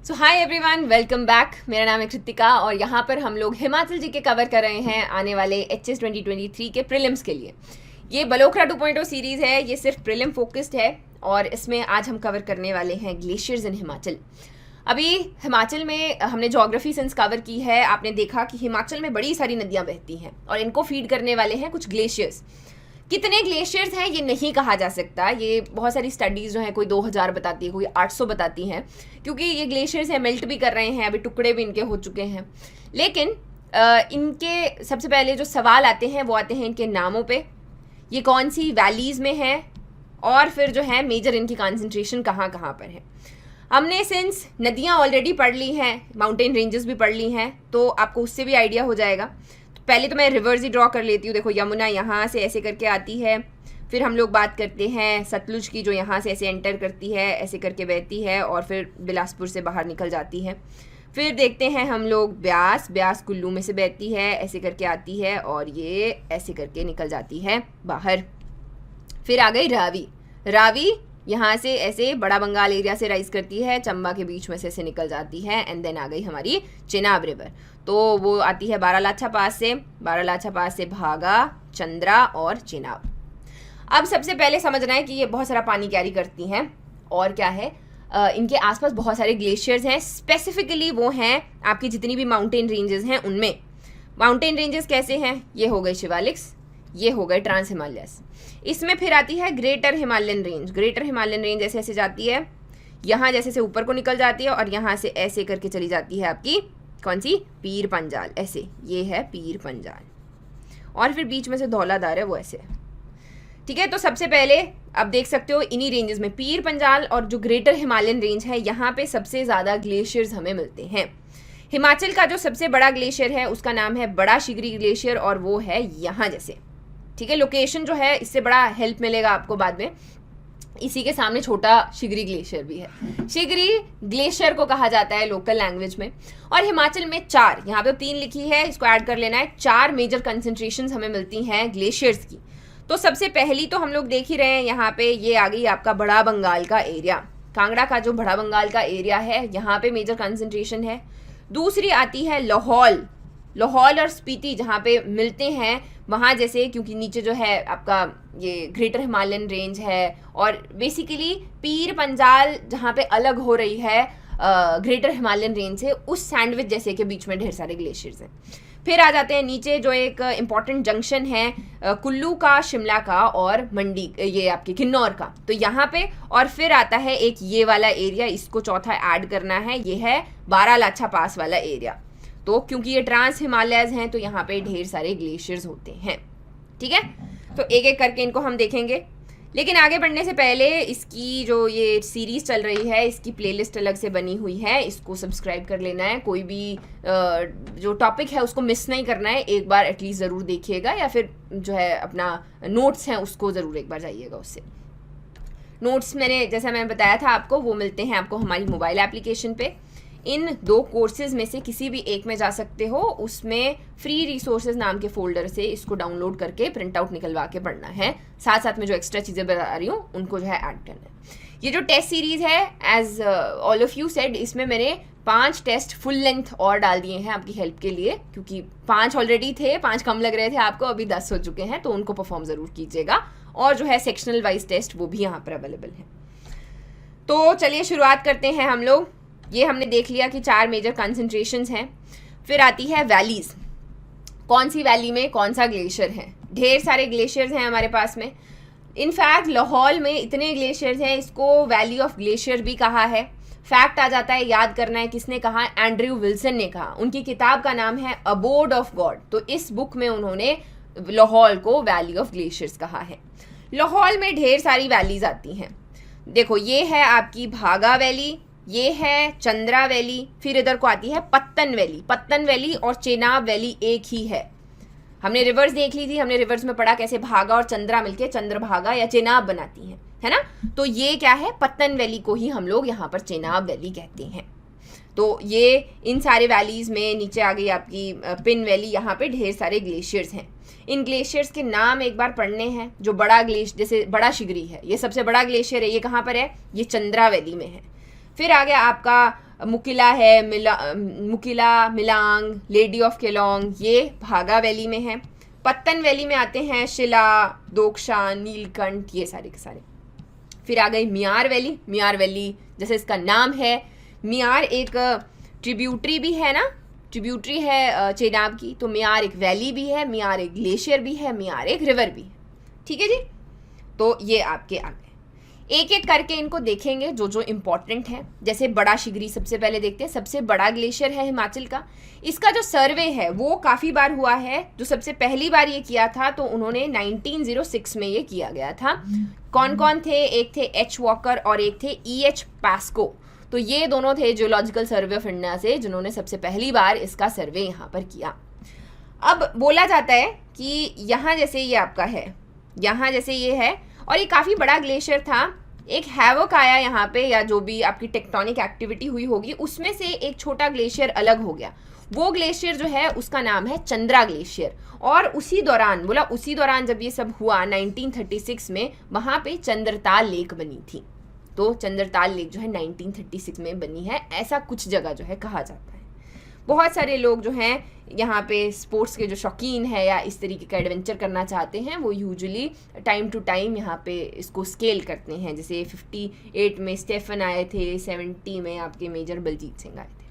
सो hi everyone, welcome back. मेरा नाम है कृतिका और यहाँ पर हम लोग हिमाचल जी के कवर कर रहे हैं आने वाले एचएस 2023 के प्रीलिम्स के लिए। ये बलोखरा 2.0 सीरीज़ है, ये सिर्फ प्रीलिम फोकस्ड है और इसमें आज हम कवर करने वाले हैं ग्लेशियर्स इन हिमाचल। अभी हिमाचल में हमने ज्योग्राफी सेंस कवर की है। आपने देखा कि हिमाचल में बड़ी सारी नदियाँ बहती हैं और इनको फीड करने वाले हैं कुछ ग्लेशियर्स। कितने ग्लेशियर्स हैं ये नहीं कहा जा सकता। ये बहुत सारी स्टडीज़ जो हैं, कोई 2000 बताती है, कोई 800 बताती हैं, क्योंकि ये ग्लेशियर्स हैं, मेल्ट भी कर रहे हैं, अभी टुकड़े भी इनके हो चुके हैं। लेकिन इनके सबसे पहले जो सवाल आते हैं वो आते हैं इनके नामों पे, ये कौन सी वैलीज़ में है और फिर जो है मेजर इनकी कॉन्सेंट्रेशन कहाँ कहाँ पर है। हमने सिंस नदियाँ ऑलरेडी पढ़ ली हैं, माउंटेन रेंजेस भी पढ़ ली हैं, तो आपको उससे भी आइडिया हो जाएगा। पहले तो मैं रिवर्स ही ड्रॉ कर लेती हूँ। देखो, यमुना यहाँ से ऐसे करके आती है, फिर हम लोग बात करते हैं सतलुज की, जो यहाँ से ऐसे एंटर करती है, ऐसे करके बहती है और फिर बिलासपुर से बाहर निकल जाती है। फिर देखते हैं हम लोग ब्यास कुल्लू में से बहती है, ऐसे करके आती है और ये ऐसे करके निकल जाती है बाहर। फिर आ गई रावी यहाँ से ऐसे बड़ा बंगाल एरिया से राइज करती है, चंबा के बीच में से ऐसे निकल जाती है। एंड देन आ गई हमारी चेनाब रिवर, तो वो आती है बारालाचा पास से भागा, चंद्रा और चेनाब। अब सबसे पहले समझना है कि ये बहुत सारा पानी कैरी करती हैं और क्या है, इनके आसपास बहुत सारे ग्लेशियर्स हैं। स्पेसिफिकली वो हैं आपकी जितनी भी माउंटेन रेंजेस हैं उनमें। माउंटेन रेंजेस कैसे हैं? ये हो गए शिवालिक्स, ये हो गए ट्रांस हिमालयस। इसमें फिर आती है ग्रेटर हिमालयन रेंज ऐसे ऐसे जाती है, यहाँ जैसे से ऊपर को निकल जाती है और यहाँ से ऐसे करके चली जाती है आपकी कौन सी, पीर पंजाल। ऐसे ये है पीर पंजाल और फिर बीच में से धौलाधार है वो ऐसे। ठीक है, तो सबसे पहले अब देख सकते हो इन्हीं रेंजेस में पीर पंजाल और जो ग्रेटर हिमालयन रेंज है, यहाँ पे सबसे ज़्यादा ग्लेशियर्स हमें मिलते हैं। हिमाचल का जो सबसे बड़ा ग्लेशियर है उसका नाम है बड़ा शिगरी ग्लेशियर और वो है यहाँ जैसे। ठीक है, लोकेशन जो है इससे बड़ा हेल्प मिलेगा आपको बाद में। इसी के सामने छोटा शिगरी ग्लेशियर भी है। शिगरी ग्लेशियर को कहा जाता है लोकल लैंग्वेज में। और हिमाचल में 4, यहाँ पे 3 लिखी है, इसको ऐड कर लेना है, 4 मेजर कंसेंट्रेशंस हमें मिलती हैं ग्लेशियर्स की। तो सबसे पहली तो हम लोग देख ही रहे हैं यहाँ पे, ये आ गई आपका बड़ा बंगाल का एरिया। कांगड़ा का जो बड़ा बंगाल का एरिया है यहाँ पे मेजर कंसेंट्रेशन है। दूसरी आती है लाहौल और स्पीति, जहाँ पे मिलते हैं वहाँ जैसे, क्योंकि नीचे जो है आपका ये ग्रेटर हिमालयन रेंज है और बेसिकली पीर पंजाल जहाँ पे अलग हो रही है ग्रेटर हिमालयन रेंज से, उस सैंडविच जैसे के बीच में ढेर सारे ग्लेशियर्स हैं। फिर आ जाते हैं नीचे जो एक इम्पॉर्टेंट जंक्शन है कुल्लू का, शिमला का और मंडी, ये आपके किन्नौर का, तो यहाँ पे। और फिर आता है एक ये वाला एरिया, इसको चौथा ऐड करना है, ये है बारालाचा पास वाला एरिया। तो क्योंकि ये ट्रांस हिमालयज हैं तो यहाँ पे ढेर सारे ग्लेशियर्स होते हैं। ठीक है, तो एक एक करके इनको हम देखेंगे। लेकिन आगे बढ़ने से पहले इसकी जो ये सीरीज़ चल रही है, इसकी प्लेलिस्ट अलग से बनी हुई है, इसको सब्सक्राइब कर लेना है। कोई भी जो टॉपिक है उसको मिस नहीं करना है, एक बार एटलीस्ट ज़रूर देखिएगा, या फिर जो है अपना नोट्स हैं उसको ज़रूर एक बार जाइएगा उससे। नोट्स जैसा मैंने बताया था आपको, वो मिलते हैं आपको हमारी मोबाइल एप्लीकेशन पे। इन 2 कोर्सेज़ में से किसी भी एक में जा सकते हो, उसमें फ्री रिसोर्सेज नाम के फोल्डर से इसको डाउनलोड करके प्रिंट आउट निकलवा के पढ़ना है। साथ साथ में जो एक्स्ट्रा चीज़ें बता रही हूँ उनको जो है ऐड करना है। ये जो टेस्ट सीरीज़ है, as all of you said, इसमें मैंने 5 टेस्ट फुल लेंथ और डाल दिए हैं आपकी हेल्प के लिए, क्योंकि 5 ऑलरेडी थे, 5 कम लग रहे थे आपको, अभी 10 हो चुके हैं, तो उनको परफॉर्म ज़रूर कीजिएगा। और जो है सेक्शनल वाइज टेस्ट वो भी यहाँ पर अवेलेबल है। तो चलिए शुरुआत करते हैं हम लोग। ये हमने देख लिया कि 4 मेजर कंसंट्रेशंस हैं। फिर आती है वैलीज़, कौन सी वैली में कौन सा ग्लेशियर है। ढेर सारे ग्लेशियर्स हैं हमारे पास में। इनफैक्ट लाहौल में इतने ग्लेशियर्स हैं, इसको वैली ऑफ ग्लेशियर भी कहा है। फैक्ट आ जाता है, याद करना है किसने कहा, एंड्रयू विल्सन ने कहा। उनकी किताब का नाम है अबोर्ड ऑफ गॉड, तो इस बुक में उन्होंने लाहौल को वैली ऑफ ग्लेशियर्स कहा है। लाहौल में ढेर सारी वैलीज आती हैं। देखो, ये है आपकी भागा वैली, ये है चंद्रा वैली, फिर इधर को आती है पत्तन वैली और चेनाब वैली एक ही है। हमने रिवर्स देख ली थी, हमने रिवर्स में पढ़ा कैसे भागा और चंद्रा मिलके चंद्रभागा या चेनाब बनाती हैं, है ना। तो ये क्या है, पत्तन वैली को ही हम लोग यहाँ पर चेनाब वैली कहते हैं। तो ये इन सारे वैलीज में नीचे आ गई आपकी पिन वैली, यहाँ पे ढेर सारे ग्लेशियर्स हैं। इन ग्लेशियर्स के नाम एक बार पढ़ने हैं। जो बड़ा ग्लेशियर, जैसे बड़ा शिगरी है, ये सबसे बड़ा ग्लेशियर है, ये कहाँ पर है, ये चंद्रा वैली में है। फिर आ गया आपका मुकिला है, मुकिला, मिलांग, लेडी ऑफ केलोंग, ये भागा वैली में है। पत्तन वैली में आते हैं शिला, दोकशान, नीलकंठ, ये सारे के सारे। फिर आ गई मियार वैली। मियार वैली जैसे इसका नाम है, मियार एक ट्रिब्यूटरी भी है ना, ट्रिब्यूटरी है चेनाब की, तो मियार एक वैली भी है, मियार एक ग्लेशियर भी है, मियार एक रिवर भी है। ठीक है जी, तो ये आपके आ गए। एक एक करके इनको देखेंगे जो जो इम्पोर्टेंट है। जैसे बड़ा शिगरी सबसे पहले देखते हैं, सबसे बड़ा ग्लेशियर है हिमाचल का। इसका जो सर्वे है वो काफ़ी बार हुआ है। जो सबसे पहली बार ये किया था तो उन्होंने 1906 में ये किया गया था। कौन कौन थे? एक थे एच वॉकर और एक थे EH पास्को। तो ये दोनों थे जियोलॉजिकल सर्वे ऑफ इंडिया से जिन्होंने सबसे पहली बार इसका सर्वे यहाँ पर किया। अब बोला जाता है कि यहाँ जैसे ये आपका है, यहाँ जैसे ये है और ये काफ़ी बड़ा ग्लेशियर था। एक हैवक आया यहाँ पे, या जो भी आपकी टेक्टोनिक एक्टिविटी हुई होगी उसमें से एक छोटा ग्लेशियर अलग हो गया। वो ग्लेशियर जो है उसका नाम है चंद्रा ग्लेशियर। और उसी दौरान जब ये सब हुआ 1936 में, वहाँ पे चंद्रताल लेक बनी थी। तो चंद्रताल लेक जो है 1936 में बनी है, ऐसा कुछ जगह जो है कहा जाता है। बहुत सारे लोग जो हैं यहाँ पे स्पोर्ट्स के जो शौकीन है या इस तरीके का एडवेंचर करना चाहते हैं, वो यूजुअली टाइम टू टाइम यहाँ पे इसको स्केल करते हैं। जैसे 58 में स्टेफन आए थे, 70 में आपके मेजर बलजीत सिंह आए थे।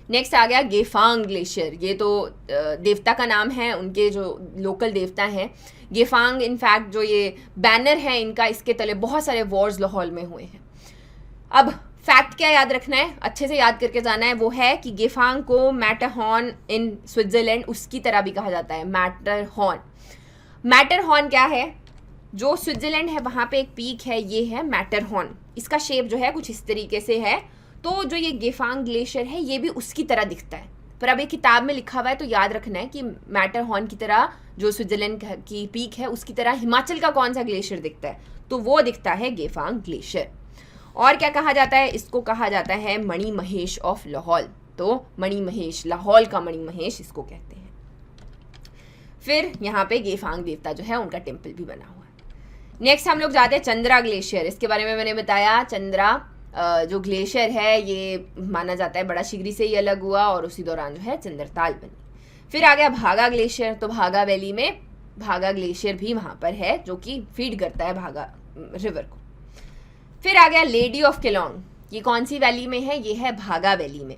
नेक्स्ट आ गया गेफांग ग्लेशियर। ये तो देवता का नाम है, उनके जो लोकल देवता हैं गेफांग। इनफैक्ट जो ये बैनर है इनका, इसके तले बहुत सारे वॉर्स लाहौल में हुए हैं। अब फैक्ट क्या याद रखना है, अच्छे से याद करके जाना है, वो है कि गेफांग को मैटरहॉर्न इन स्विट्जरलैंड उसकी तरह भी कहा जाता है, मैटरहॉर्न। मैटरहॉर्न क्या है? जो स्विट्जरलैंड है वहाँ पे एक पीक है, ये है मैटरहॉर्न। इसका शेप जो है कुछ इस तरीके से है। तो जो ये गेफांग ग्लेशियर है ये भी उसकी तरह दिखता है। पर अब एक किताब में लिखा हुआ है तो याद रखना है कि मैटरहॉर्न की तरह जो स्विट्जरलैंड की पीक है उसकी तरह हिमाचल का कौन सा ग्लेशियर दिखता है, तो वो दिखता है गेफांग ग्लेशियर। और क्या कहा जाता है इसको? कहा जाता है मणि महेश ऑफ लाहौल। तो मणि महेश, लाहौल का मणि महेश इसको कहते हैं। फिर यहाँ पे गेफांग देवता जो है उनका टेम्पल भी बना हुआ है। नेक्स्ट हम लोग जाते हैं चंद्रा ग्लेशियर। इसके बारे में मैंने बताया, चंद्रा जो ग्लेशियर है ये माना जाता है बड़ा शिगरी से ही अलग हुआ और उसी दौरान जो है चंद्रताल बनी। फिर आ गया भागा ग्लेशियर। तो भागा वैली में भागा ग्लेशियर भी वहाँ पर है जो कि फीड करता है भागा रिवर को। फिर आ गया लेडी ऑफ केलोंग। ये कौन सी वैली में है? ये है भागा वैली में।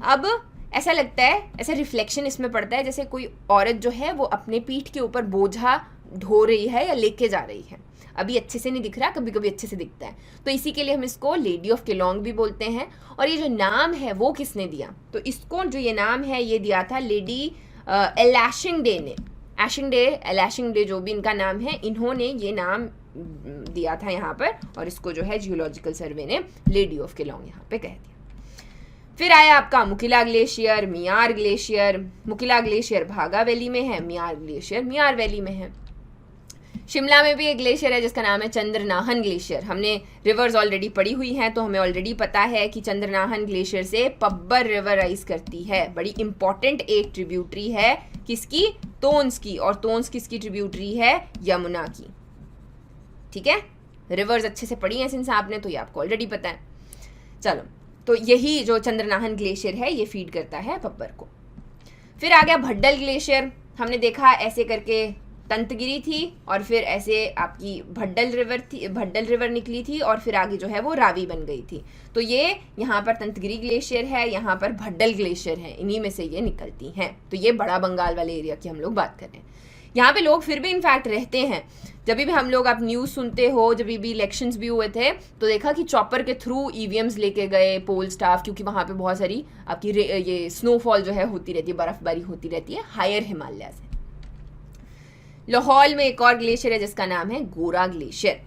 अब ऐसा लगता है, ऐसा रिफ्लेक्शन इसमें पड़ता है जैसे कोई औरत जो है वो अपने पीठ के ऊपर बोझा ढो रही है या लेके जा रही है। अभी अच्छे से नहीं दिख रहा, कभी कभी अच्छे से दिखता है, तो इसी के लिए हम इसको लेडी ऑफ केलोंग भी बोलते हैं। और ये जो नाम है वो किसने दिया? तो इसको जो ये नाम है ये दिया था लेडी एलाशिंग डे ने। एलाशिंग डे जो भी इनका नाम है, इन्होंने ये नाम दिया था यहाँ पर, और इसको जो है जियोलॉजिकल सर्वे ने लेडी ऑफ केलोंग यहाँ पे कह दिया। फिर आया आपका मुकिला ग्लेशियर, मियार ग्लेशियर। मुकिला ग्लेशियर भागा वैली में है, मियार ग्लेशियर मियार वैली में है। शिमला में भी एक ग्लेशियर है जिसका नाम है चंद्रनाहन ग्लेशियर। हमने रिवर्स ऑलरेडी पढ़ी हुई हैं तो हमें ऑलरेडी पता है कि चंद्रनाहन ग्लेशियर से पब्बर रिवर राइज करती है। बड़ी इंपॉर्टेंट एक ट्रिब्यूटरी है किसकी? तोन्स की। और तोन्स किसकी ट्रिब्यूटरी है? यमुना की। ठीक है, रिवर्स अच्छे से पढ़ी हैं सिंस आपने, तो ये आपको ऑलरेडी पता है। चलो, तो यही जो चंद्रनाहन ग्लेशियर है ये फीड करता है पब्बर को। फिर आ गया भड्डल ग्लेशियर। हमने देखा ऐसे करके तंतगिरी थी और फिर ऐसे आपकी भड्डल रिवर निकली थी और फिर आगे जो है वो रावी बन गई थी। तो ये यहाँ पर तंतगिरी ग्लेशियर है, यहाँ पर भड्डल ग्लेशियर है, इन्हीं में से ये निकलती हैं। तो ये बड़ा बंगाल वाले एरिया की हम लोग बात कर रहे हैं। यहाँ पे लोग फिर भी इनफैक्ट रहते हैं। जब भी हम लोग आप न्यूज़ सुनते हो, जब भी इलेक्शंस भी हुए थे तो देखा कि चॉपर के थ्रू ईवीएम्स लेके गए पोल स्टाफ, क्योंकि वहाँ पे बहुत सारी आपकी ये स्नोफॉल जो है होती रहती है, बर्फबारी होती रहती है हायर हिमालय से। लाहौल में एक और ग्लेशियर है जिसका नाम है गोरा ग्लेशियर।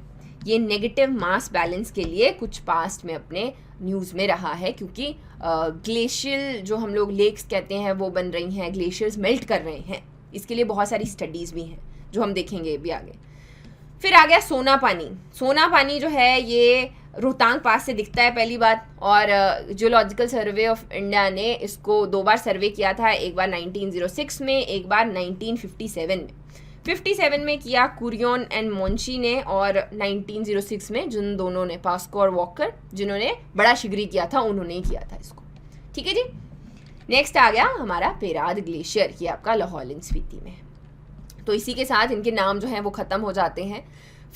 ये नेगेटिव मास बैलेंस के लिए कुछ पास्ट में अपने न्यूज़ में रहा है, क्योंकि ग्लेशियल जो हम लोग लेक्स कहते हैं वो बन रही हैं, ग्लेशियर्स मेल्ट कर रहे हैं। इसके लिए बहुत सारी स्टडीज़ भी हैं जो हम देखेंगे भी आगे। फिर आ गया सोना पानी। सोना पानी जो है ये रोहतांग पास से दिखता है पहली बात, और जियोलॉजिकल सर्वे ऑफ इंडिया ने इसको 2 बार सर्वे किया था, एक बार 1906 में, एक बार 1957 में। 57 में किया कुरियन एंड मोंची ने, और 1906 में जिन दोनों ने, पास्को और वॉकर, जिन्होंने बड़ा शिगरी किया था, उन्होंने ही किया था इसको। ठीक है जी। नेक्स्ट आ गया हमारा पेराद ग्लेशियर, ये आपका लाहौल स्पीति में। तो इसी के साथ इनके नाम जो हैं वो ख़त्म हो जाते हैं।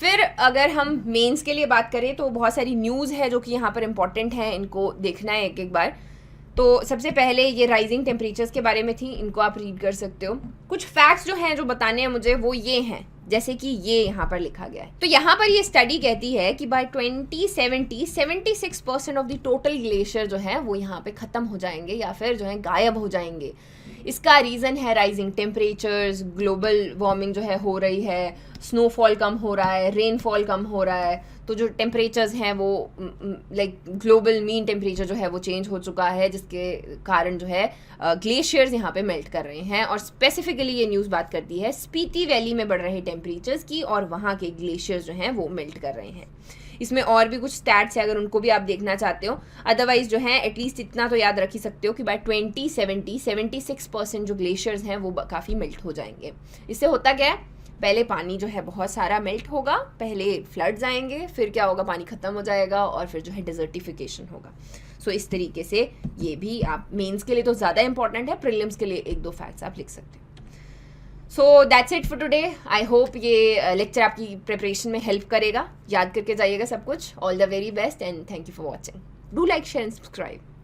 फिर अगर हम मेंस के लिए बात करें तो बहुत सारी न्यूज़ है जो कि यहाँ पर इम्पॉर्टेंट है, इनको देखना है एक एक बार। तो सबसे पहले ये राइजिंग टेम्परेचर्स के बारे में थी, इनको आप रीड कर सकते हो। कुछ फैक्ट्स जो हैं जो बताने हैं मुझे वो ये हैं, जैसे कि ये यहाँ पर लिखा गया है। तो यहाँ पर ये स्टडी कहती है कि by 2070 76% of the total glacier जो है वो यहाँ पे ख़त्म हो जाएंगे या फिर जो है गायब हो जाएंगे। इसका रीज़न है राइजिंग टेम्परेचर्स, ग्लोबल वार्मिंग जो है हो रही है, स्नोफॉल कम हो रहा है, रेनफॉल कम हो रहा है। तो जो टेम्परेचर्स हैं वो लाइक ग्लोबल मीन टेम्परेचर जो है वो चेंज हो चुका है, जिसके कारण जो है ग्लेशियर्स यहाँ पे मेल्ट कर रहे हैं। और स्पेसिफिकली ये न्यूज़ बात करती है स्पीति वैली में बढ़ रहे टेम्परेचर्स की, और वहाँ के ग्लेशियर्स जो हैं वो मेल्ट कर रहे हैं। इसमें और भी कुछ स्टैट्स है, अगर उनको भी आप देखना चाहते हो। अदरवाइज जो है एटलीस्ट इतना तो याद रख ही सकते हो कि बाय 2070 76% जो ग्लेशियर्स हैं वो काफ़ी मेल्ट हो जाएंगे। इससे होता क्या है, पहले पानी जो है बहुत सारा मेल्ट होगा, पहले फ्लड्स आएंगे, फिर क्या होगा, पानी ख़त्म हो जाएगा और फिर जो है डिजर्टिफिकेशन होगा। सो इस तरीके से ये भी आप मेंस के लिए तो ज़्यादा इंपॉर्टेंट है, प्रीलिम्स के लिए एक दो फैक्ट्स आप लिख सकते हो। So that's it for today. I hope ये लेक्चर आपकी प्रिपरेशन में हेल्प करेगा। याद करके जाइएगा सब कुछ। All the very best and thank you for watching. Do like, share and subscribe.